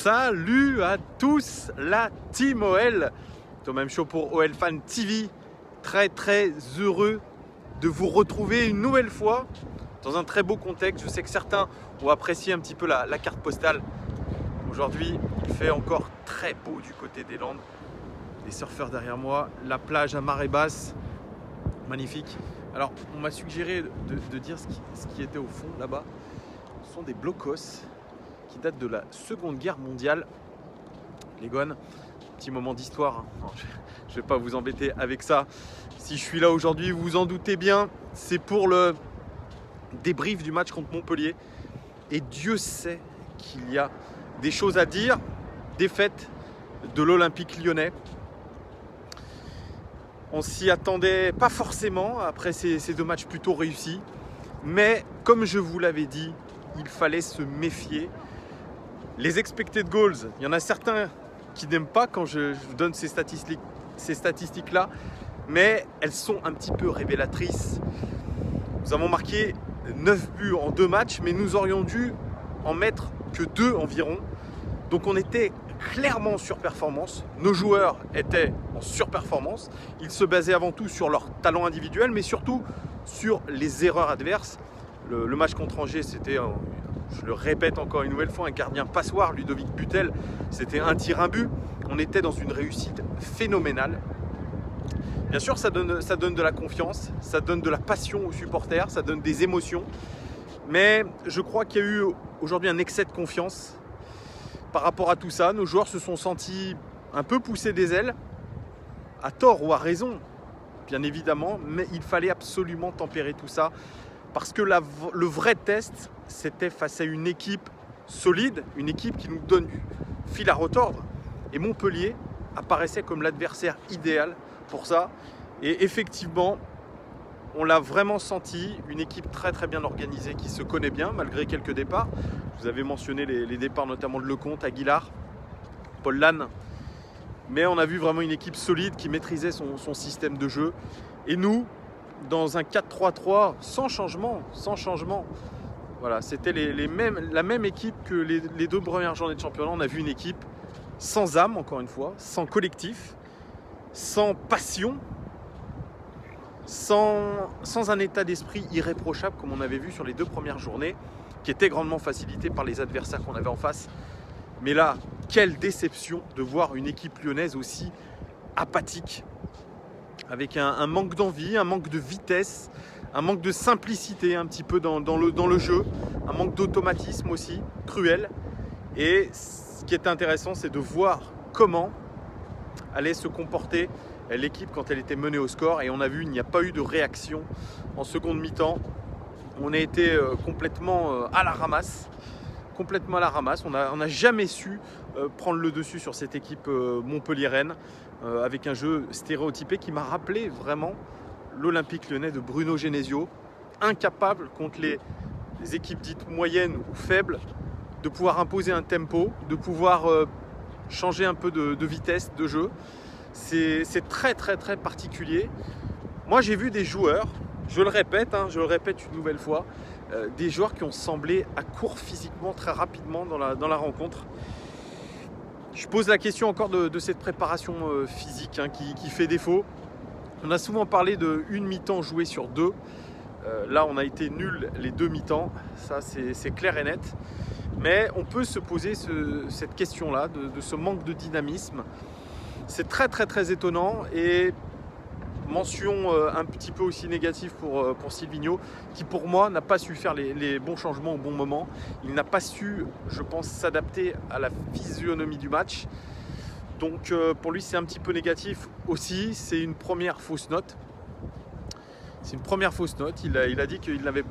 Salut à tous la team OL, Thomas M. Show pour OL Fan TV. Très heureux de vous retrouver une nouvelle fois dans un très beau contexte. Je sais que certains ont apprécié un petit peu la carte postale. Aujourd'hui, il fait encore très beau du côté des Landes. Les surfeurs derrière moi, la plage à marée basse, magnifique. Alors, on m'a suggéré de dire ce qui était au fond là-bas. Ce sont des blocos qui datent de la Seconde Guerre mondiale. Les gones, petit moment d'histoire. Hein. Je ne vais pas vous embêter avec ça. Si je suis là aujourd'hui, vous vous en doutez bien, c'est pour le débrief du match contre Montpellier. Et Dieu sait qu'il y a des choses à dire. Défaite de l'Olympique lyonnais. On s'y attendait pas forcément après ces deux matchs plutôt réussis. Mais comme je vous l'avais dit, il fallait se méfier. Les expected goals, il y en a certains qui n'aiment pas quand je donne ces statistiques-là, mais elles sont un petit peu révélatrices. Nous avons marqué 9 buts en 2 matchs, mais nous aurions dû en mettre que 2 environ. Donc on était clairement en surperformance. Nos joueurs étaient en surperformance. Ils se basaient avant tout sur leur talent individuel, mais surtout sur les erreurs adverses. Le match contre Angers, c'était, je le répète encore une nouvelle fois, un gardien passoire, Ludovic Butel. C'était un tir, un but. On était dans une réussite phénoménale. Bien sûr, ça donne de la confiance, ça donne de la passion aux supporters, ça donne des émotions. Mais je crois qu'il y a eu aujourd'hui un excès de confiance par rapport à tout ça. Nos joueurs se sont sentis un peu poussés des ailes, à tort ou à raison, bien évidemment, mais il fallait absolument tempérer tout ça. Parce que le vrai test, c'était face à une équipe solide, une équipe qui nous donne du fil à retordre. Et Montpellier apparaissait comme l'adversaire idéal pour ça. Et effectivement, on l'a vraiment senti, une équipe très bien organisée qui se connaît bien malgré quelques départs. Vous avez mentionné les départs notamment de Lecomte, Aguilar, Paul Lannes. Mais on a vu vraiment une équipe solide qui maîtrisait son système de jeu. Et nous, dans un 4-3-3 sans changement. Voilà, c'était la même équipe que les 2 premières journées de championnat. On a vu une équipe sans âme, encore une fois, sans collectif, sans passion, sans un état d'esprit irréprochable comme on avait vu sur les 2 premières journées, qui était grandement facilité par les adversaires qu'on avait en face. Mais là, quelle déception de voir une équipe lyonnaise aussi apathique, avec un manque d'envie, un manque de vitesse, un manque de simplicité un petit peu dans le jeu, un manque d'automatisme aussi, cruel. Et ce qui est intéressant, c'est de voir comment allait se comporter l'équipe quand elle était menée au score. Et on a vu, il n'y a pas eu de réaction en seconde mi-temps. On a été complètement à la ramasse. On n'a jamais su prendre le dessus sur cette équipe montpelliéraine avec un jeu stéréotypé qui m'a rappelé vraiment l'Olympique lyonnais de Bruno Genesio, incapable contre les équipes dites moyennes ou faibles de pouvoir imposer un tempo, de pouvoir changer un peu de vitesse de jeu. C'est très particulier. Moi j'ai vu des joueurs, je le répète une nouvelle fois, des joueurs qui ont semblé à court physiquement très rapidement dans la rencontre. Je pose la question encore de cette préparation physique qui fait défaut. On a souvent parlé d'une mi-temps jouée sur 2. Là, on a été nuls les 2 mi-temps. Ça, c'est clair et net. Mais on peut se poser cette question-là, de ce manque de dynamisme. C'est très étonnant. Et mention un petit peu aussi négative pour Silvinho, qui pour moi n'a pas su faire les bons changements au bon moment. Il n'a pas su, je pense, s'adapter à la physionomie du match. Donc pour lui c'est un petit peu négatif aussi. C'est une première fausse note. Il a dit qu'il n'avait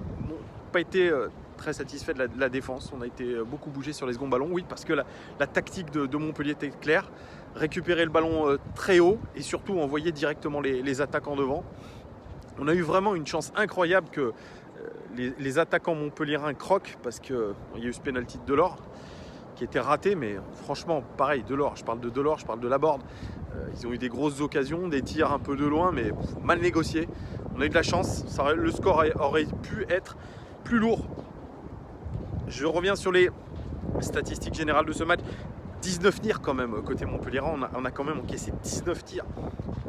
pas été très satisfait de la défense. On a été beaucoup bougé sur les seconds ballons. Oui, parce que la tactique de Montpellier était claire. Récupérer le ballon très haut et surtout envoyer directement les attaquants devant. On a eu vraiment une chance incroyable que les attaquants montpelliérains croquent, parce qu'il y a eu ce pénalty de Delors qui était raté, mais franchement pareil, Delors, je parle de Laborde. Ils ont eu des grosses occasions, des tirs un peu de loin, mais mal négociés. On a eu de la chance, le score aurait pu être plus lourd. Je reviens sur les statistiques générales de ce match. 19 tirs quand même, côté Montpellierin, on a quand même encaissé 19 tirs.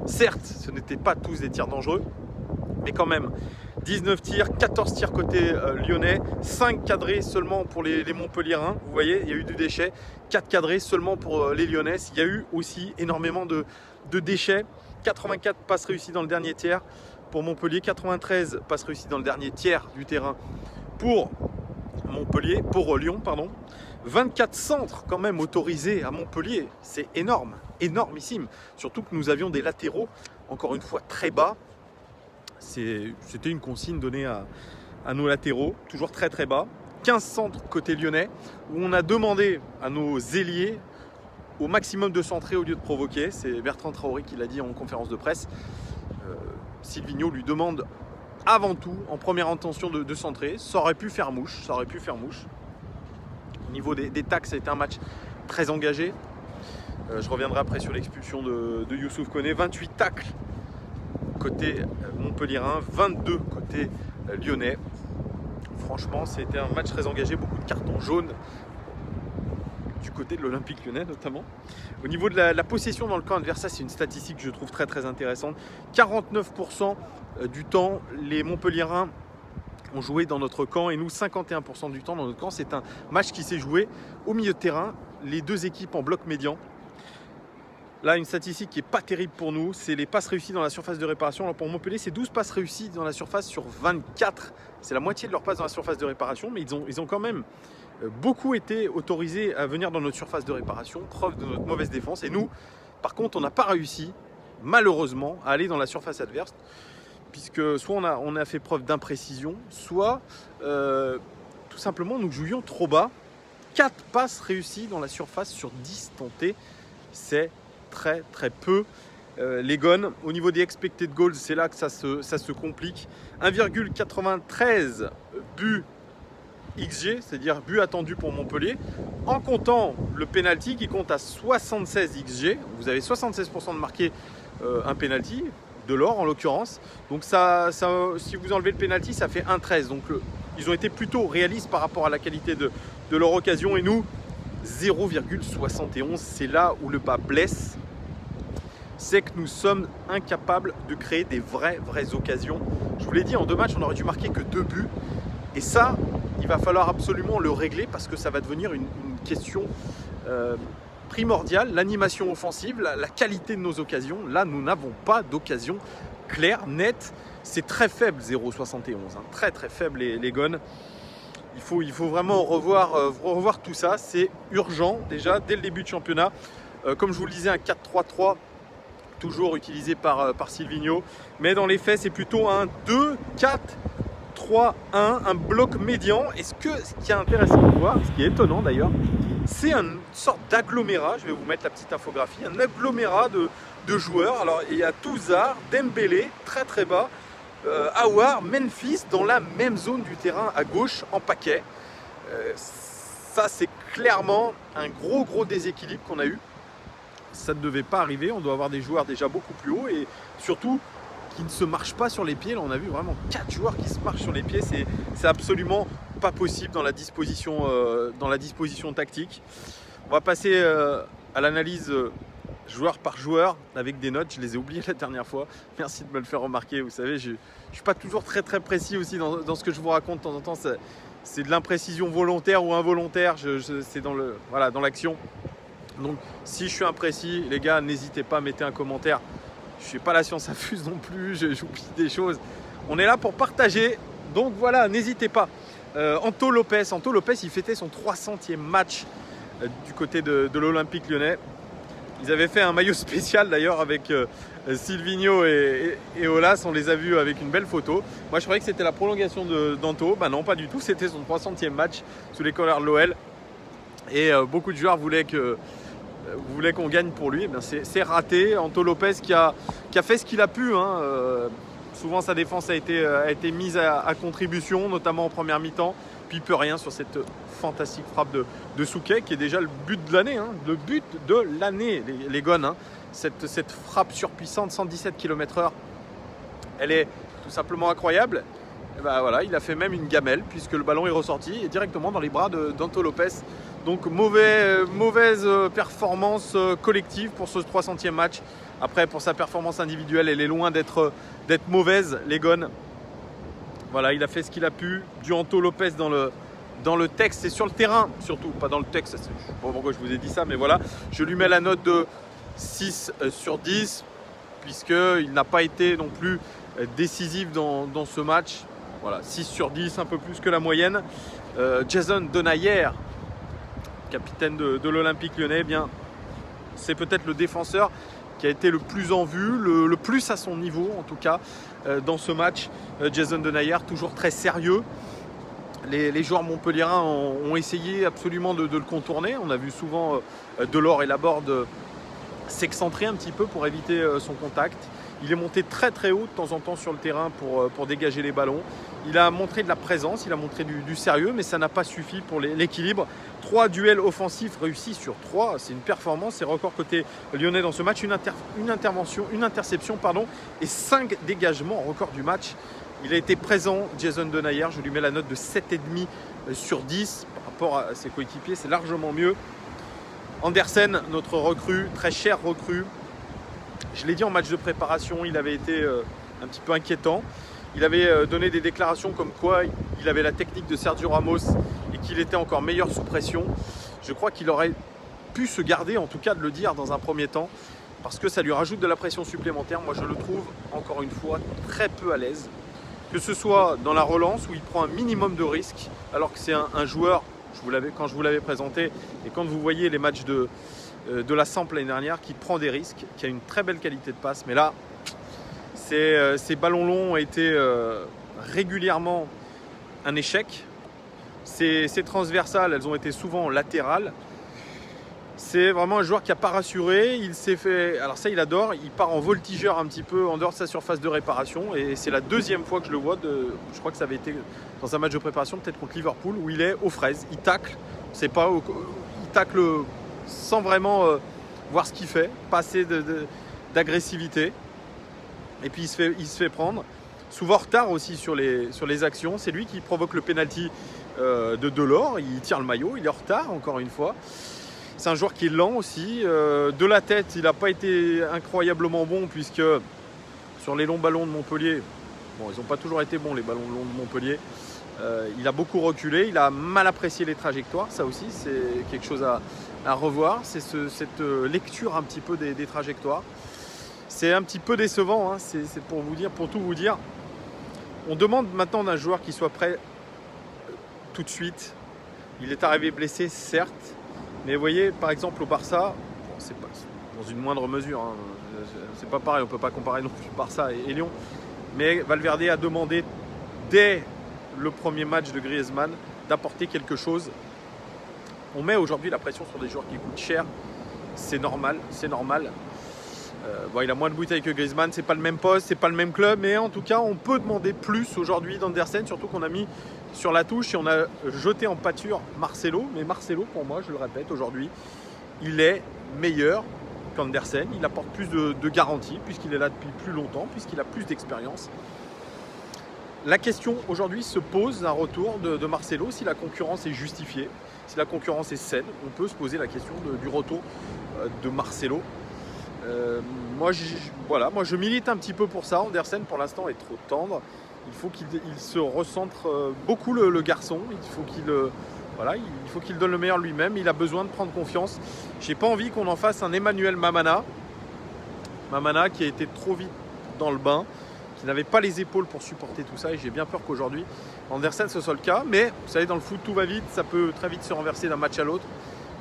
Certes, ce n'étaient pas tous des tirs dangereux, mais quand même, 19 tirs, 14 tirs côté lyonnais, 5 cadrés seulement pour les Montpelliérains. Vous voyez, il y a eu du déchet, 4 cadrés seulement pour les lyonnais. Il y a eu aussi énormément de déchets, 84 passes réussies dans le dernier tiers pour Montpellier, 93 passes réussies dans le dernier tiers du terrain pour Lyon, pardon. 24 centres quand même autorisés à Montpellier, c'est énorme, énormissime. Surtout que nous avions des latéraux, encore une fois très bas. C'était une consigne donnée à nos latéraux, toujours très très bas. 15 centres côté lyonnais, où on a demandé à nos ailiers au maximum de centrer au lieu de provoquer. C'est Bertrand Traoré qui l'a dit en conférence de presse. Silvinho lui demande avant tout, en première intention, de centrer. Ça aurait pu faire mouche, Au niveau des tacles, ça a été un match très engagé. Je reviendrai après sur l'expulsion de Youssouf Koné. 28 tacles côté Montpellierin, 22 côté lyonnais. Franchement, c'était un match très engagé, beaucoup de cartons jaunes du côté de l'Olympique Lyonnais notamment. Au niveau de la possession dans le camp adverse, ça c'est une statistique que je trouve très très intéressante. 49% du temps, les Montpelliérains ont joué dans notre camp et nous 51% du temps dans notre camp. C'est un match qui s'est joué au milieu de terrain, les deux équipes en bloc médian. Là, une statistique qui n'est pas terrible pour nous, c'est les passes réussies dans la surface de réparation. Alors pour Montpellier, c'est 12 passes réussies dans la surface sur 24. C'est la moitié de leurs passes dans la surface de réparation, mais ils ont quand même beaucoup été autorisés à venir dans notre surface de réparation, preuve de notre mauvaise défense. Et nous, par contre, on n'a pas réussi, malheureusement, à aller dans la surface adverse, puisque soit on a fait preuve d'imprécision, soit tout simplement nous jouions trop bas. 4 passes réussies dans la surface sur 10 tentées, c'est très très peu. Les Gones, au niveau des expected goals, c'est là que ça se complique. 1,93 buts XG, c'est-à-dire but attendu pour Montpellier, en comptant le penalty qui compte à 76 XG. Vous avez 76% de marquer un penalty, de l'or en l'occurrence. Donc ça, si vous enlevez le penalty, ça fait 1,13. Donc ils ont été plutôt réalistes par rapport à la qualité de leur occasion. Et nous, 0,71, c'est là où le bas blesse. C'est que nous sommes incapables de créer des vraies occasions. Je vous l'ai dit, en 2 matchs, on aurait dû marquer que 2 buts. Et ça, il va falloir absolument le régler parce que ça va devenir une question primordiale. L'animation offensive, la qualité de nos occasions. Là, nous n'avons pas d'occasion claire, nette. C'est très faible, 0,71. Hein. Très très faible les Gones. Il faut vraiment revoir tout ça. C'est urgent déjà dès le début de championnat. Comme je vous le disais, un 4-3-3 toujours utilisé par Silvinho. Mais dans les faits, c'est plutôt un 2-4-3-1, un bloc médian. Et ce qui est intéressant de voir, ce qui est étonnant d'ailleurs, c'est une sorte d'agglomérat. Je vais vous mettre la petite infographie. Un agglomérat de joueurs. Alors il y a Touzard, Dembélé, très très bas. Aouar, Memphis dans la même zone du terrain à gauche en paquet. Ça c'est clairement un gros déséquilibre qu'on a eu. Ça ne devait pas arriver, on doit avoir des joueurs déjà beaucoup plus hauts et surtout qui ne se marchent pas sur les pieds. Là on a vu vraiment 4 joueurs qui se marchent sur les pieds, c'est absolument pas possible dans la disposition tactique. On va passer à l'analyse joueur par joueur avec des notes. Je les ai oubliées la dernière fois, merci de me le faire remarquer. Vous savez, je ne suis pas toujours très précis aussi dans ce que je vous raconte. De temps en temps c'est de l'imprécision volontaire ou involontaire, c'est dans l'action. Donc si je suis imprécis, les gars, n'hésitez pas, mettez un commentaire. Je ne suis pas la science infuse non plus, j'oublie des choses. On est là pour partager, donc voilà, n'hésitez pas. Anto Lopez, il fêtait son 300e match du côté de l'Olympique Lyonnais. Ils avaient fait un maillot spécial d'ailleurs avec Silvinho et Olas, on les a vus avec une belle photo. Moi je croyais que c'était la prolongation d'Anto, bah non pas du tout, c'était son 300e match sous les couleurs de l'OL. Et beaucoup de joueurs voulaient qu'on gagne pour lui. Eh bien, c'est raté. Anto Lopez qui a fait ce qu'il a pu. Hein. Souvent sa défense a été mise à contribution, notamment en première mi-temps. Puis il peut rien sur cette fantastique frappe de Souquet qui est déjà le but de l'année. Hein. Le but de l'année, les Gones. Hein. Cette frappe surpuissante, 117 km/h, elle est tout simplement incroyable. Et ben voilà, il a fait même une gamelle puisque le ballon est ressorti et directement dans les bras d'Anto Lopez. Donc mauvaise performance collective pour ce 300e match. Après, pour sa performance individuelle, elle est loin d'être mauvaise, l'Egon. Voilà, il a fait ce qu'il a pu. Duanto Lopez dans le texte et sur le terrain, surtout, pas dans le texte. Je ne sais pas pourquoi je vous ai dit ça, mais voilà. Je lui mets la note de 6 sur 10, puisqu'il n'a pas été non plus décisif dans ce match. Voilà, 6 sur 10, un peu plus que la moyenne. Jason Denayer, capitaine de l'Olympique Lyonnais, eh bien, c'est peut-être le défenseur qui a été le plus en vue, le plus à son niveau en tout cas dans ce match. Jason Denayer, toujours très sérieux. Les joueurs montpelliérains ont essayé absolument de le contourner. On a vu souvent Delors et Laborde s'excentrer un petit peu pour éviter son contact. Il est monté très très haut de temps en temps sur le terrain pour dégager les ballons. Il a montré de la présence, il a montré du sérieux, mais ça n'a pas suffi pour l'équilibre. 3 duels offensifs réussis sur 3, c'est une performance, c'est record côté lyonnais dans ce match. Une interception, et 5 dégagements, record du match. Il a été présent, Jason Denayer, je lui mets la note de 7,5 sur 10. Par rapport à ses coéquipiers, c'est largement mieux. Andersen, notre recrue, très cher recrue. Je l'ai dit en match de préparation, il avait été un petit peu inquiétant. Il avait donné des déclarations comme quoi il avait la technique de Sergio Ramos et qu'il était encore meilleur sous pression. Je crois qu'il aurait pu se garder, en tout cas de le dire dans un premier temps, parce que ça lui rajoute de la pression supplémentaire. Moi je le trouve, encore une fois, très peu à l'aise. Que ce soit dans la relance où il prend un minimum de risques, alors que c'est un joueur, quand je vous l'avais présenté, et quand vous voyez les matchs de la Samp l'année dernière, qui prend des risques, qui a une très belle qualité de passe. Mais là, ces ballons longs ont été régulièrement un échec. Ces transversales, elles ont été souvent latérales. C'est vraiment un joueur qui n'a pas rassuré. Il s'est fait. Alors ça, il adore. Il part en voltigeur un petit peu en dehors de sa surface de réparation. Et c'est la deuxième fois que je le vois. Je crois que ça avait été dans un match de préparation, peut-être contre Liverpool, où il est aux fraises. Il tacle. Il tacle sans vraiment voir ce qu'il fait. Pas assez d'agressivité. Et puis il se fait prendre. Souvent en retard aussi sur les actions. C'est lui qui provoque le penalty de Delors. Il tire le maillot. Il est en retard encore une fois. C'est un joueur qui est lent aussi. De la tête, il n'a pas été incroyablement bon puisque sur les longs ballons de Montpellier, bon, ils n'ont pas toujours été bons les ballons longs de Montpellier. Il a beaucoup reculé, il a mal apprécié les trajectoires. Ça aussi, c'est quelque chose à revoir. C'est cette lecture un petit peu des trajectoires. C'est un petit peu décevant. Hein. C'est pour tout vous dire. On demande maintenant d'un joueur qui soit prêt tout de suite. Il est arrivé blessé, certes. Mais vous voyez, par exemple, au Barça, bon, c'est pas dans une moindre mesure, hein, c'est pas pareil, on ne peut pas comparer non plus Barça et Lyon. Mais Valverde a demandé dès le premier match de Griezmann d'apporter quelque chose. On met aujourd'hui la pression sur des joueurs qui coûtent cher, c'est normal. Bon, il a moins de bouteilles que Griezmann, c'est pas le même poste, c'est pas le même club, mais en tout cas, on peut demander plus aujourd'hui d'Andersen, surtout qu'on a mis sur la touche et on a jeté en pâture Marcelo. Mais Marcelo, pour moi, je le répète aujourd'hui, il est meilleur qu'Andersen. Il apporte plus de garanties puisqu'il est là depuis plus longtemps, puisqu'il a plus d'expérience. La question aujourd'hui se pose d'un retour de Marcelo. Si la concurrence est justifiée, si la concurrence est saine, on peut se poser la question du retour de Marcelo. Moi, je milite un petit peu pour ça. Andersen, pour l'instant, est trop tendre. Il faut qu'il se recentre beaucoup le garçon. Il faut qu'il donne le meilleur lui-même. Il a besoin de prendre confiance. J'ai pas envie qu'on en fasse un Emmanuel Mamana. Mamana qui a été trop vite dans le bain, qui n'avait pas les épaules pour supporter tout ça. Et j'ai bien peur qu'aujourd'hui, Andersen, ce soit le cas. Mais vous savez, dans le foot, tout va vite. Ça peut très vite se renverser d'un match à l'autre.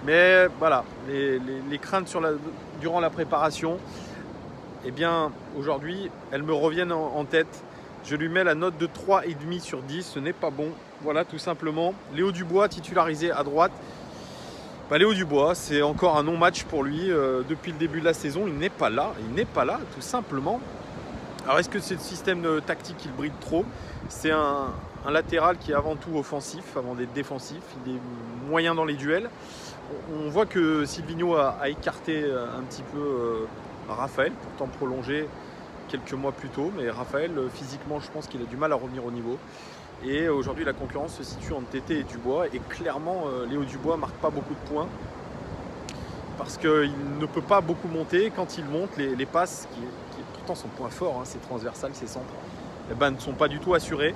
Mais voilà, les craintes durant la préparation, eh bien, aujourd'hui, elles me reviennent en tête. Je lui mets la note de 3,5 sur 10, ce n'est pas bon. Voilà, tout simplement. Léo Dubois, titularisé à droite. Léo Dubois, c'est encore un non-match pour lui. Depuis le début de la saison, il n'est pas là, tout simplement. Alors, est-ce que c'est le système tactique qui le bride trop? C'est un latéral qui est avant tout offensif, avant d'être défensif. Il est moyen dans les duels. On voit que Silvinho a écarté un petit peu Raphaël, pourtant prolongé quelques mois plus tôt. Mais Raphaël, physiquement, je pense qu'il a du mal à revenir au niveau. Et aujourd'hui, la concurrence se situe entre Tété et Dubois. Et clairement, Léo Dubois ne marque pas beaucoup de points parce qu'il ne peut pas beaucoup monter. Quand il monte, les passes, qui est pourtant son point fort, ses transversales, ses centres, ne sont pas du tout assurées.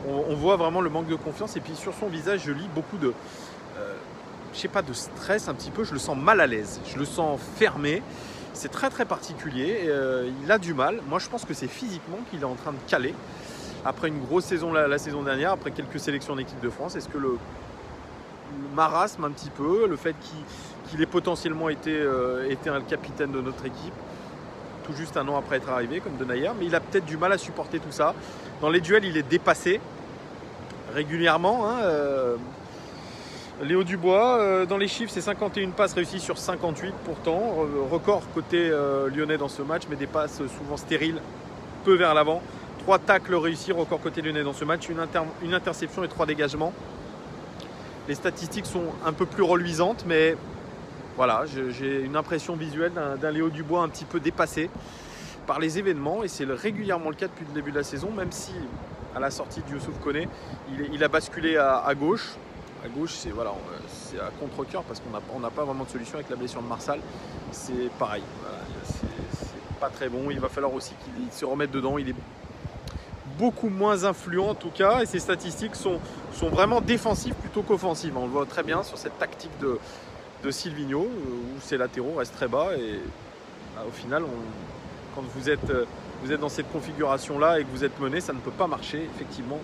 On voit vraiment le manque de confiance. Et puis sur son visage, je lis beaucoup de, de stress un petit peu. Je le sens mal à l'aise. Je le sens fermé. C'est très très particulier. Il a du mal. Moi, je pense que c'est physiquement qu'il est en train de caler. Après une grosse saison la saison dernière, après quelques sélections en équipe de France, est-ce que le marasme un petit peu, le fait qu'il ait potentiellement été un capitaine de notre équipe, tout juste un an après être arrivé, comme Denayer, mais il a peut-être du mal à supporter tout ça. Dans les duels, il est dépassé régulièrement. Léo Dubois, dans les chiffres, c'est 51 passes réussies sur 58 pourtant. Record côté lyonnais dans ce match, mais des passes souvent stériles, peu vers l'avant. 3 tacles réussis, record côté lyonnais dans ce match, une interception et 3 dégagements. Les statistiques sont un peu plus reluisantes, mais voilà, j'ai une impression visuelle d'un Léo Dubois un petit peu dépassé par les événements, et c'est régulièrement le cas depuis le début de la saison, même si à la sortie de Youssouf Koné, il a basculé à gauche. À gauche, c'est à contre-cœur parce qu'on n'a pas vraiment de solution avec la blessure de Marsal. C'est pareil, voilà, c'est pas très bon. Il va falloir aussi qu'il se remette dedans. Il est beaucoup moins influent en tout cas, et ses statistiques sont vraiment défensives plutôt qu'offensives. On le voit très bien sur cette tactique de Silvinho où ses latéraux restent très bas, et au final, quand vous êtes dans cette configuration là et que vous êtes mené, ça ne peut pas marcher effectivement,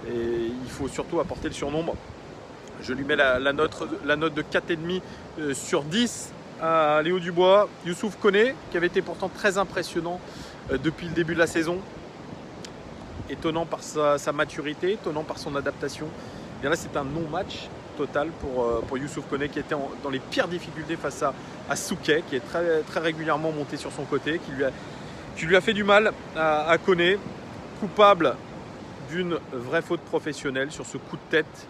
et il faut surtout apporter le surnombre. Je lui mets la note de 4,5 sur 10 à Léo Dubois. Youssouf Koné, qui avait été pourtant très impressionnant depuis le début de la saison, étonnant par sa maturité, étonnant par son adaptation. Et là, c'est un non-match total pour Youssouf Koné, qui était dans les pires difficultés face à Souquet, qui est très, très régulièrement monté sur son côté, qui lui a fait du mal à Koné, coupable d'une vraie faute professionnelle sur ce coup de tête.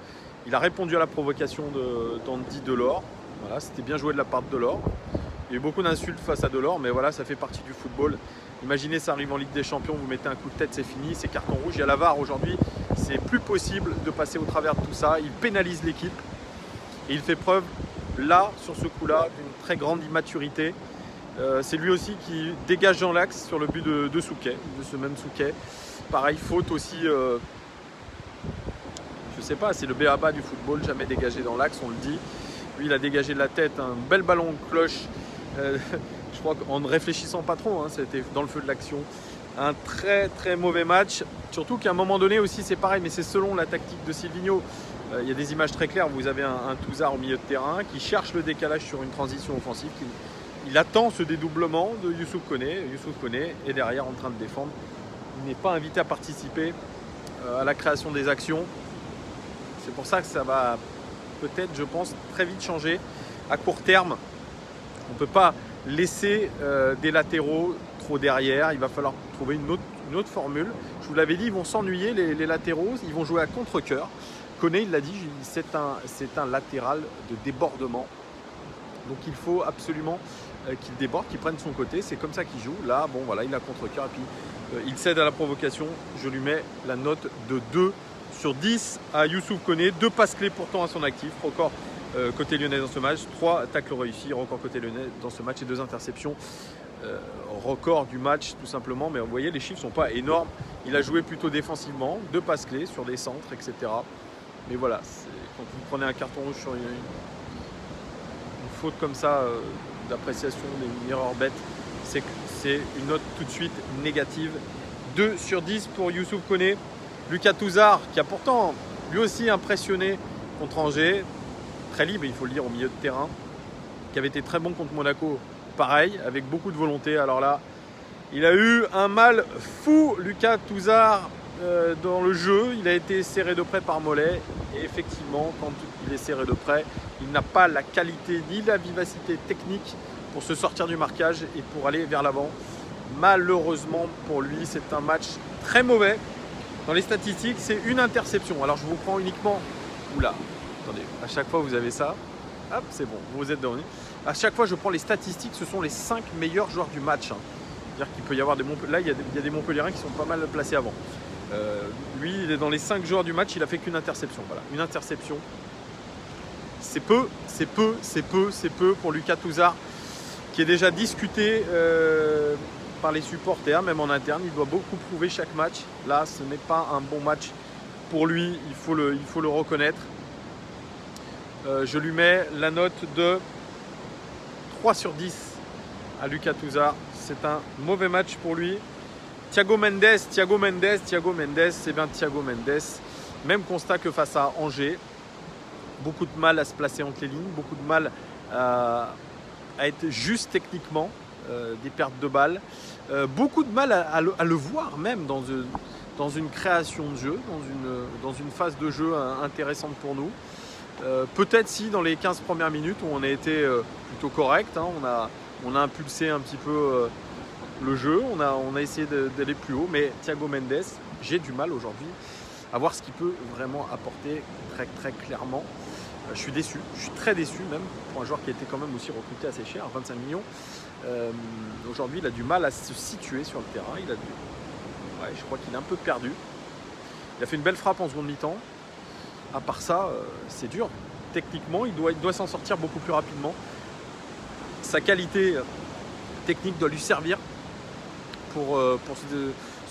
Il a répondu à la provocation d'Andy Delors. Voilà, c'était bien joué de la part de Delors. Il y a eu beaucoup d'insultes face à Delors, mais voilà, ça fait partie du football. Imaginez, ça arrive en Ligue des Champions, vous mettez un coup de tête, c'est fini, c'est carton rouge. Il y a la VAR aujourd'hui, c'est plus possible de passer au travers de tout ça. Il pénalise l'équipe et il fait preuve, là, sur ce coup-là, d'une très grande immaturité. C'est lui aussi qui dégage dans l'axe sur le but de Souquet, de ce même Souquet. Pareil, faute aussi, je sais pas, c'est le b.a.-ba du football, jamais dégagé dans l'axe, on le dit. Lui, il a dégagé de la tête un bel ballon de cloche. Je crois qu'en ne réfléchissant pas trop, c'était dans le feu de l'action. Un très très mauvais match, surtout qu'à un moment donné aussi c'est pareil, mais c'est selon la tactique de Silvinho. Il y a des images très claires, vous avez un Touzard au milieu de terrain qui cherche le décalage sur une transition offensive. Il attend ce dédoublement de Youssouf Koné. Youssouf Koné est derrière en train de défendre. Il n'est pas invité à participer à la création des actions. C'est pour ça que ça va peut-être, je pense, très vite changer à court terme. On ne peut pas laisser des latéraux trop derrière. Il va falloir trouver une autre formule. Je vous l'avais dit, ils vont s'ennuyer les latéraux. Ils vont jouer à contre-cœur. Koné, il l'a dit, c'est un latéral de débordement. Donc il faut absolument qu'il déborde, qu'il prenne son côté. C'est comme ça qu'il joue. Là, bon, voilà, il a contre-cœur et puis il cède à la provocation. Je lui mets la note de 2 sur 10 à Youssouf Koné. 2 passes clés pourtant à son actif. Record côté lyonnais dans ce match. 3 tacles réussis. Record côté lyonnais dans ce match et 2 interceptions. Record du match tout simplement. Mais vous voyez, les chiffres ne sont pas énormes. Il a joué plutôt défensivement. 2 passes clés sur des centres, etc. Mais voilà, quand vous prenez un carton rouge sur une faute comme ça d'appréciation, une erreur bête, c'est une note tout de suite négative. 2 sur 10 pour Youssouf Koné. Lucas Touzard, qui a pourtant lui aussi impressionné contre Angers, très libre, il faut le dire, au milieu de terrain, qui avait été très bon contre Monaco, pareil, avec beaucoup de volonté. Alors là, il a eu un mal fou, Lucas Touzard, dans le jeu. Il a été serré de près par Mollet, et effectivement, quand il est serré de près, il n'a pas la qualité ni la vivacité technique pour se sortir du marquage et pour aller vers l'avant. Malheureusement pour lui, c'est un match très mauvais. Dans les statistiques, c'est une interception. Alors je vous prends uniquement... Oula, attendez, à chaque fois vous avez ça. Hop, c'est bon, vous êtes dans le... À chaque fois je prends les statistiques, ce sont les 5 meilleurs joueurs du match. C'est-à-dire qu'il peut y avoir des Montpelliérains. Là, il y a des Montpelliérains qui sont pas mal placés avant. Lui, il est dans les 5 joueurs du match, il a fait qu'une interception. Voilà, une interception. C'est peu pour Lucas Touzard, qui est déjà discuté par les supporters, même en interne. Il doit beaucoup prouver chaque match. Là, ce n'est pas un bon match pour lui, il faut le reconnaître. Je lui mets la note de 3 sur 10 à Lucas Touzard. C'est un mauvais match pour lui. Thiago Mendes, c'est bien Thiago Mendes. Même constat que face à Angers. Beaucoup de mal à se placer entre les lignes, beaucoup de mal à être juste techniquement, des pertes de balles. Beaucoup de mal à le voir même dans une création de jeu, dans une phase de jeu intéressante pour nous. Peut-être si dans les 15 premières minutes où on a été plutôt correct, hein, on a impulsé un petit peu le jeu, on a essayé d'aller plus haut, mais Thiago Mendes, j'ai du mal aujourd'hui à voir ce qu'il peut vraiment apporter très, très clairement. Je suis déçu, je suis très déçu même pour un joueur qui a été quand même aussi recruté assez cher, 25 millions. Aujourd'hui, il a du mal à se situer sur le terrain, je crois qu'il est un peu perdu. Il a fait une belle frappe en seconde mi-temps. À part ça, c'est dur. Techniquement, il doit s'en sortir beaucoup plus rapidement. Sa qualité technique doit lui servir pour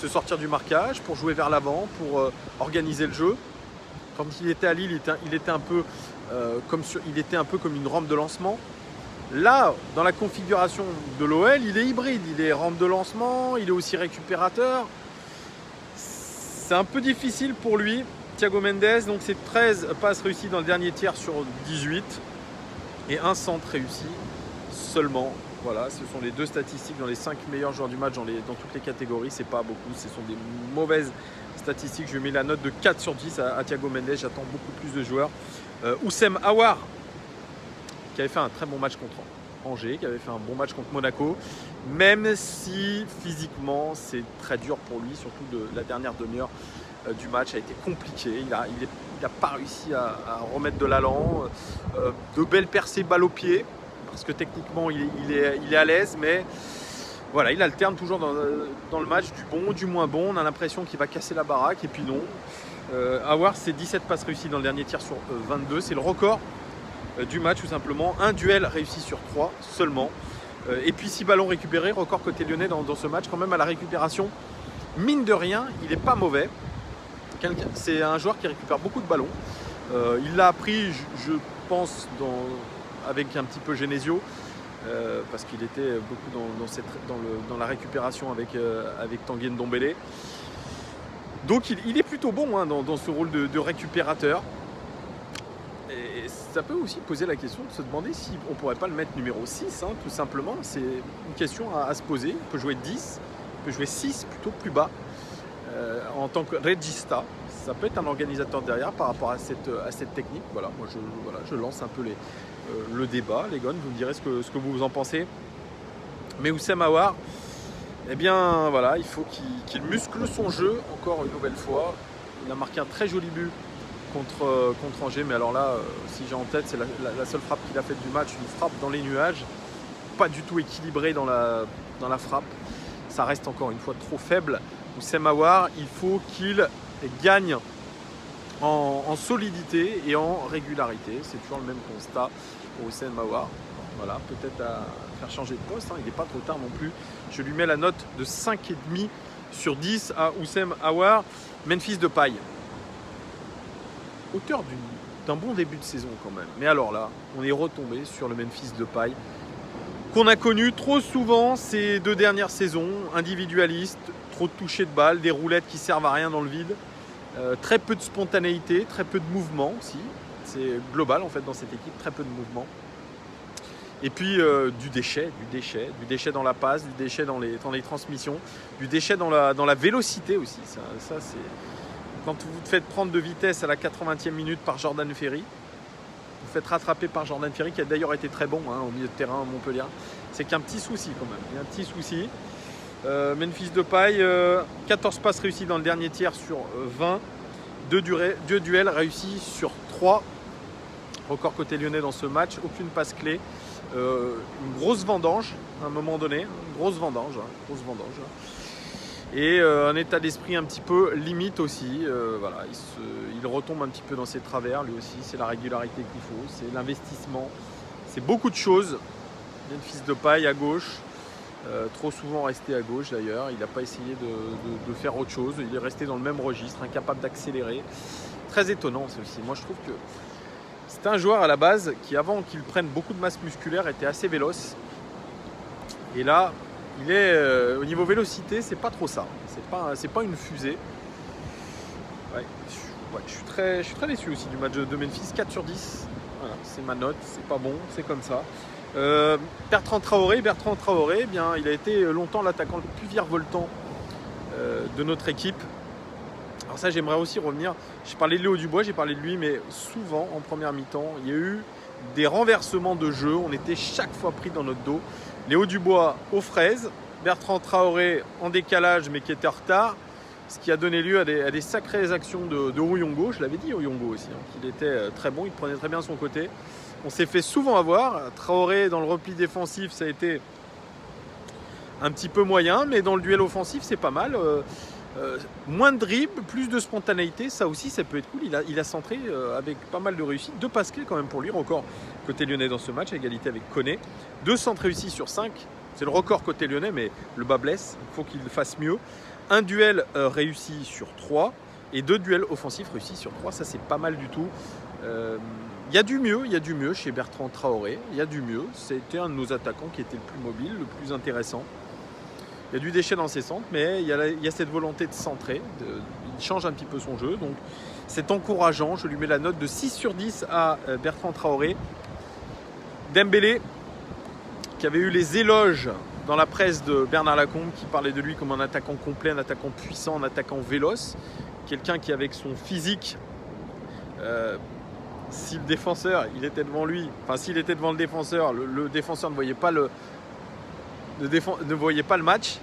se sortir du marquage, pour jouer vers l'avant, pour organiser le jeu. Quand il était à Lille, il était un peu comme une rampe de lancement. Là, dans la configuration de l'OL, il est hybride. Il est rampe de lancement, il est aussi récupérateur. C'est un peu difficile pour lui. Thiago Mendes, donc c'est 13 passes réussies dans le dernier tiers sur 18 et un centre réussi seulement. Voilà, ce sont les deux statistiques dans les 5 meilleurs joueurs du match dans toutes les catégories. C'est pas beaucoup, ce sont des mauvaises statistiques. Je lui mets la note de 4 sur 10 à Thiago Mendes. J'attends beaucoup plus de joueurs. Oussem Aouar, qui avait fait un très bon match contre Angers, qui avait fait un bon match contre Monaco, même si physiquement c'est très dur pour lui, surtout de la dernière demi-heure du match a été compliqué. Il a pas réussi à remettre de l'allant, de belles percées balle au pied, parce que techniquement il est à l'aise, mais voilà, il alterne toujours dans le match du bon, du moins bon. On a l'impression qu'il va casser la baraque, et puis non. Aouar, c'est 17 passes réussies dans le dernier tiers sur 22. C'est le record du match, tout simplement. Un duel réussi sur 3 seulement. Et puis 6 ballons récupérés, record côté lyonnais dans ce match. Quand même, à la récupération, mine de rien, il n'est pas mauvais. C'est un joueur qui récupère beaucoup de ballons. Il l'a appris, je pense, avec un petit peu Genesio, parce qu'il était beaucoup dans la récupération avec Tanguy Ndombele. Donc il est plutôt bon, hein, dans ce rôle de récupérateur. Et ça peut aussi poser la question de se demander si on ne pourrait pas le mettre numéro 6, hein, tout simplement. C'est une question à se poser. Il peut jouer 10, il peut jouer 6, plutôt plus bas. En tant que regista, ça peut être un organisateur derrière par rapport à cette technique. Voilà, moi je lance un peu le débat, les gars, vous me direz ce que vous en pensez. Mais Oussem Aouar, eh bien voilà, il faut qu'il muscle son jeu encore une nouvelle fois. Il a marqué un très joli but contre Angers, mais alors là, si j'ai en tête, c'est la seule frappe qu'il a faite du match, une frappe dans les nuages, pas du tout équilibrée dans la frappe. Ça reste encore une fois trop faible. Oussem Aouar, il faut qu'il gagne en solidité et en régularité. C'est toujours le même constat pour Oussem Aouar. Voilà, peut-être à faire changer de poste, hein. Il n'est pas trop tard non plus. Je lui mets la note de 5,5 sur 10 à Oussem Aouar. Memphis Depay, auteur d'un bon début de saison quand même. Mais alors là, on est retombé sur le Memphis Depay qu'on a connu trop souvent ces 2 dernières saisons, individualiste, trop de touchés de balles, des roulettes qui servent à rien dans le vide, très peu de spontanéité, très peu de mouvement aussi. C'est global en fait dans cette équipe, très peu de mouvement. Et puis du déchet dans la passe, du déchet dans les transmissions, du déchet dans la vélocité aussi. Ça c'est quand vous te faites prendre de vitesse à la 80e minute par Jordan Ferry. Vous faites rattraper par Jordan Ferry, qui a d'ailleurs été très bon, hein, au milieu de terrain à Montpellier. C'est qu'il y a un petit souci quand même. Il y a un petit souci. Memphis Depay, 14 passes réussies dans le dernier tiers sur 20. 2 duels réussis sur 3. Record côté lyonnais dans ce match. Aucune passe clé. Une grosse vendange à un moment donné. Une grosse vendange. Et un état d'esprit un petit peu limite aussi. Voilà, il retombe un petit peu dans ses travers, lui aussi. C'est la régularité qu'il faut, c'est l'investissement, c'est beaucoup de choses. Il y a une fils de paille à gauche, trop souvent resté à gauche d'ailleurs. Il n'a pas essayé de faire autre chose. Il est resté dans le même registre, incapable d'accélérer. Très étonnant ceci. Moi je trouve que c'est un joueur à la base qui, avant qu'il prenne beaucoup de masse musculaire, était assez véloce. Et là, il est au niveau vélocité, c'est pas trop ça. C'est pas une fusée. Ouais, je suis très déçu aussi du match de Memphis. 4 sur 10. Voilà, c'est ma note. C'est pas bon, c'est comme ça. Bertrand Traoré, eh bien, il a été longtemps l'attaquant le plus virevoltant de notre équipe. Alors ça, j'aimerais aussi revenir. J'ai parlé de Léo Dubois, j'ai parlé de lui, mais souvent en première mi-temps, il y a eu des renversements de jeu. On était chaque fois pris dans notre dos. Léo Dubois aux fraises, Bertrand Traoré en décalage mais qui était en retard, ce qui a donné lieu à des sacrées actions de Oyongo. Je l'avais dit Oyongo aussi, qu'il était très bon, il prenait très bien son côté. On s'est fait souvent avoir. Traoré dans le repli défensif, ça a été un petit peu moyen, mais dans le duel offensif, c'est pas mal. Moins de dribble, plus de spontanéité, ça aussi ça peut être cool. Il a centré avec pas mal de réussite, 2 passes clés quand même pour lui, record côté lyonnais dans ce match, à égalité avec Koné. 2 centres réussis sur 5, c'est le record côté lyonnais, mais le bas blesse, il faut qu'il fasse mieux. Un duel réussi sur 3 et 2 duels offensifs réussis sur 3, ça c'est pas mal du tout. Il y a du mieux chez Bertrand Traoré, il y a du mieux. C'était un de nos attaquants qui était le plus mobile, le plus intéressant. Il y a du déchet dans ses centres, mais il y a cette volonté de centrer. Il change un petit peu son jeu. Donc c'est encourageant. Je lui mets la note de 6 sur 10 à Bertrand Traoré. Dembélé, qui avait eu les éloges dans la presse de Bernard Lacombe, qui parlait de lui comme un attaquant complet, un attaquant puissant, un attaquant véloce. Quelqu'un qui, avec son physique, si le défenseur il était devant lui, enfin s'il était devant le défenseur, le défenseur ne voyait pas ne voyait pas le match,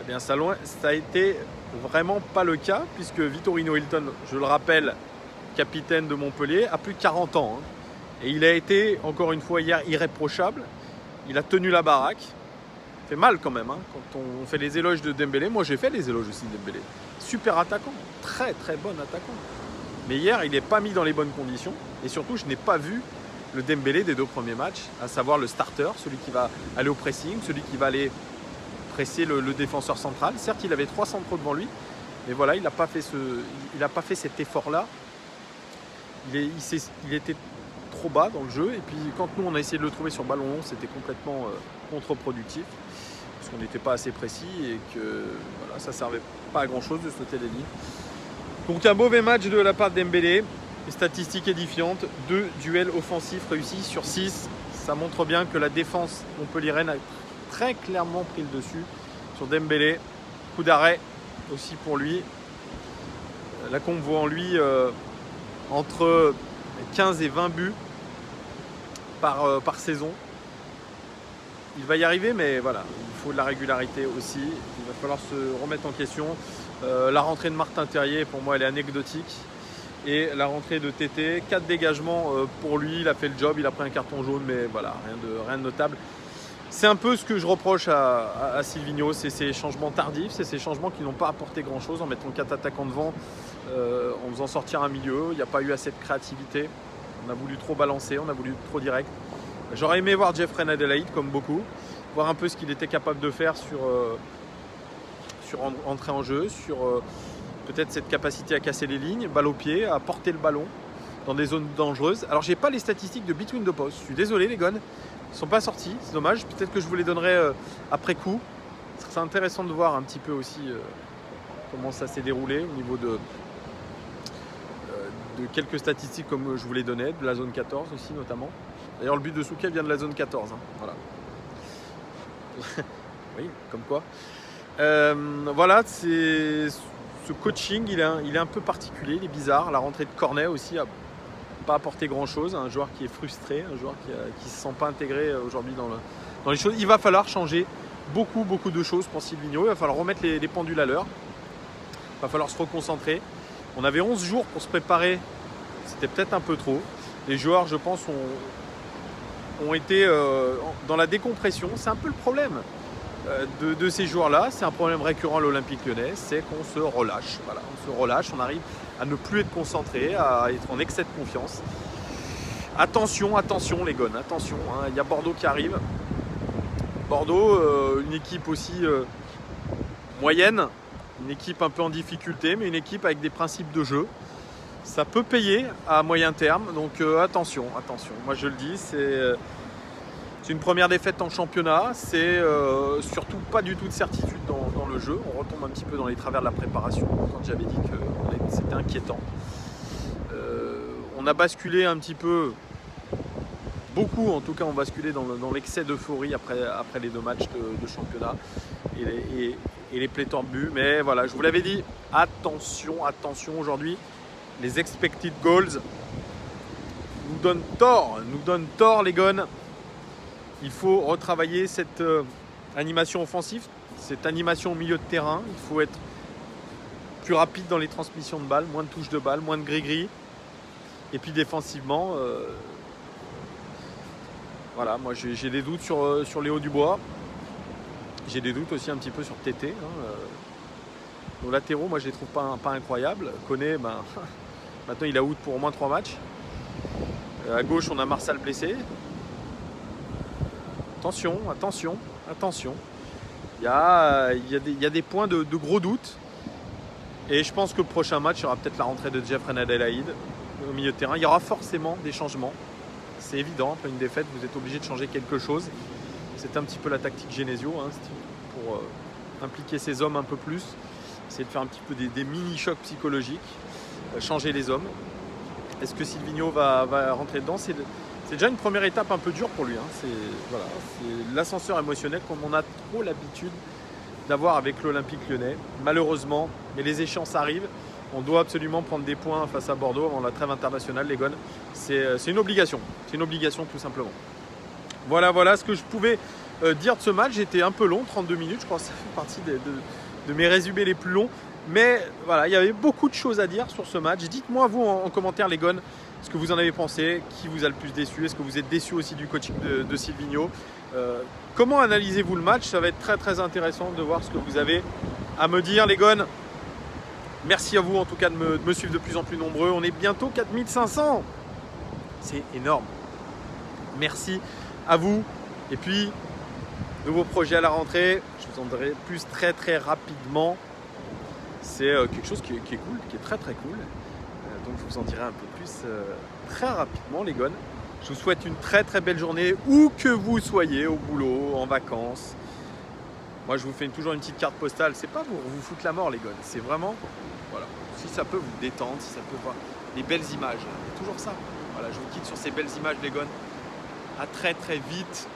eh bien ça a été vraiment pas le cas, puisque Vitorino Hilton, je le rappelle, capitaine de Montpellier, a plus de 40 ans. Et il a été, encore une fois hier, irréprochable. Il a tenu la baraque. Ça fait mal quand même, quand on fait les éloges de Dembélé. Moi j'ai fait les éloges aussi de Dembélé. Super attaquant, très très bon attaquant. Mais hier, il n'est pas mis dans les bonnes conditions. Et surtout, je n'ai pas vu le Dembélé des 2 premiers matchs, à savoir le starter, celui qui va aller au pressing, celui qui va aller presser le défenseur central. Certes, il avait 3 centraux devant lui, mais voilà, il n'a pas fait cet effort-là. Il était trop bas dans le jeu, et puis quand nous on a essayé de le trouver sur ballon long, c'était complètement contre-productif, parce qu'on n'était pas assez précis et que voilà, ça ne servait pas à grand-chose de sauter les lignes. Donc un mauvais match de la part de Dembélé. Statistiques édifiantes, 2 duels offensifs réussis sur 6. Ça montre bien que la défense montpelliéraine a très clairement pris le dessus sur Dembélé. Coup d'arrêt aussi pour lui. Lacombe voit en lui entre 15 et 20 buts par saison. Il va y arriver, mais voilà, il faut de la régularité aussi. Il va falloir se remettre en question. La rentrée de Martin Terrier, pour moi, elle est anecdotique. Et la rentrée de TT, 4 dégagements pour lui, il a fait le job, il a pris un carton jaune, mais voilà, rien de notable. C'est un peu ce que je reproche à Silvinho, c'est ces changements tardifs, c'est ces changements qui n'ont pas apporté grand-chose en mettant 4 attaquants devant, en faisant sortir un milieu. Il n'y a pas eu assez de créativité, on a voulu trop balancer, on a voulu trop direct. J'aurais aimé voir Jeffrey Adelaide, comme beaucoup, voir un peu ce qu'il était capable de faire sur entrée en jeu, sur peut-être cette capacité à casser les lignes, balle au pied, à porter le ballon dans des zones dangereuses. Alors j'ai pas les statistiques de Between the Post, je suis désolé les gars, ils sont pas sortis, c'est dommage, peut-être que je vous les donnerai après coup. C'est intéressant de voir un petit peu aussi comment ça s'est déroulé au niveau de quelques statistiques comme je vous les donnais, de la zone 14 aussi notamment. D'ailleurs le but de Souquet vient de la zone 14, voilà. Oui, comme quoi. Voilà, c'est... Ce coaching, il est un peu particulier, il est bizarre. La rentrée de Cornet aussi n'a pas apporté grand-chose. Un joueur qui est frustré, un joueur qui ne se sent pas intégré aujourd'hui dans les choses. Il va falloir changer beaucoup de choses pour Silvinho. Il va falloir remettre les pendules à l'heure. Il va falloir se reconcentrer. On avait 11 jours pour se préparer. C'était peut-être un peu trop. Les joueurs, je pense, ont été dans la décompression. C'est un peu le problème. de ces joueurs-là, c'est un problème récurrent à l'Olympique Lyonnais, c'est qu'on se relâche. Voilà, on se relâche, on arrive à ne plus être concentré, à être en excès de confiance. Attention, attention les gones, attention, hein, il y a Bordeaux qui arrive. Bordeaux, une équipe aussi moyenne, une équipe un peu en difficulté, mais une équipe avec des principes de jeu. Ça peut payer à moyen terme, donc attention, attention. Moi je le dis, c'est une première défaite en championnat, c'est surtout pas du tout de certitude dans le jeu. On retombe un petit peu dans les travers de la préparation, quand j'avais dit que c'était inquiétant. On a basculé un petit peu, beaucoup en tout cas, ont basculé dans l'excès d'euphorie après les 2 matchs de championnat et les pléthores de buts. Mais voilà, je vous l'avais dit, attention, attention aujourd'hui. Les expected goals nous donnent tort les gones. Il faut retravailler cette animation offensive, cette animation au milieu de terrain. Il faut être plus rapide dans les transmissions de balles, moins de touches de balles, moins de gris-gris. Et puis défensivement, voilà, moi j'ai des doutes sur Léo Dubois. J'ai des doutes aussi un petit peu sur Tété. Nos latéraux, moi je les trouve pas incroyables. Koné, maintenant il a out pour au moins 3 matchs. À gauche, on a Marsal blessé. Attention, attention, attention. Il y a des points de gros doutes. Et je pense que le prochain match, il y aura peut-être la rentrée de Jeff Renadelaïd au milieu de terrain. Il y aura forcément des changements. C'est évident, après une défaite, vous êtes obligé de changer quelque chose. C'est un petit peu la tactique Genesio, hein, pour impliquer ses hommes un peu plus. Essayer de faire un petit peu des mini-chocs psychologiques. Changer les hommes. Est-ce que Silvinho va rentrer dedans? C'est déjà une première étape un peu dure pour lui. Hein. C'est l'ascenseur émotionnel comme on a trop l'habitude d'avoir avec l'Olympique Lyonnais. Malheureusement, mais les échéances arrivent. On doit absolument prendre des points face à Bordeaux avant la trêve internationale, les gones. C'est une obligation. C'est une obligation tout simplement. Voilà ce que je pouvais dire de ce match. J'étais un peu long, 32 minutes. Je crois que ça fait partie de mes résumés les plus longs. Mais voilà, il y avait beaucoup de choses à dire sur ce match. Dites-moi vous en commentaire les gones ce que vous en avez pensé, qui vous a le plus déçu, est-ce que vous êtes déçu aussi du coaching de Silvinho, comment analysez-vous le match? Ça va être très très intéressant de voir ce que vous avez à me dire les gones. Merci à vous en tout cas de me suivre de plus en plus nombreux. On est bientôt 4500. C'est énorme. Merci à vous. Et puis, nouveau projet à la rentrée. Je vous en dirai plus très très rapidement. C'est quelque chose qui est cool, qui est très très cool. Donc je vous en dirai un peu plus très rapidement les gones. Je vous souhaite une très très belle journée où que vous soyez, au boulot, en vacances. Moi je vous fais toujours une petite carte postale. C'est pas pour vous foutre la mort les gones. C'est vraiment, voilà, si ça peut vous détendre, si ça peut voir des belles images. C'est toujours ça. Voilà, je vous quitte sur ces belles images les gones. À très très vite.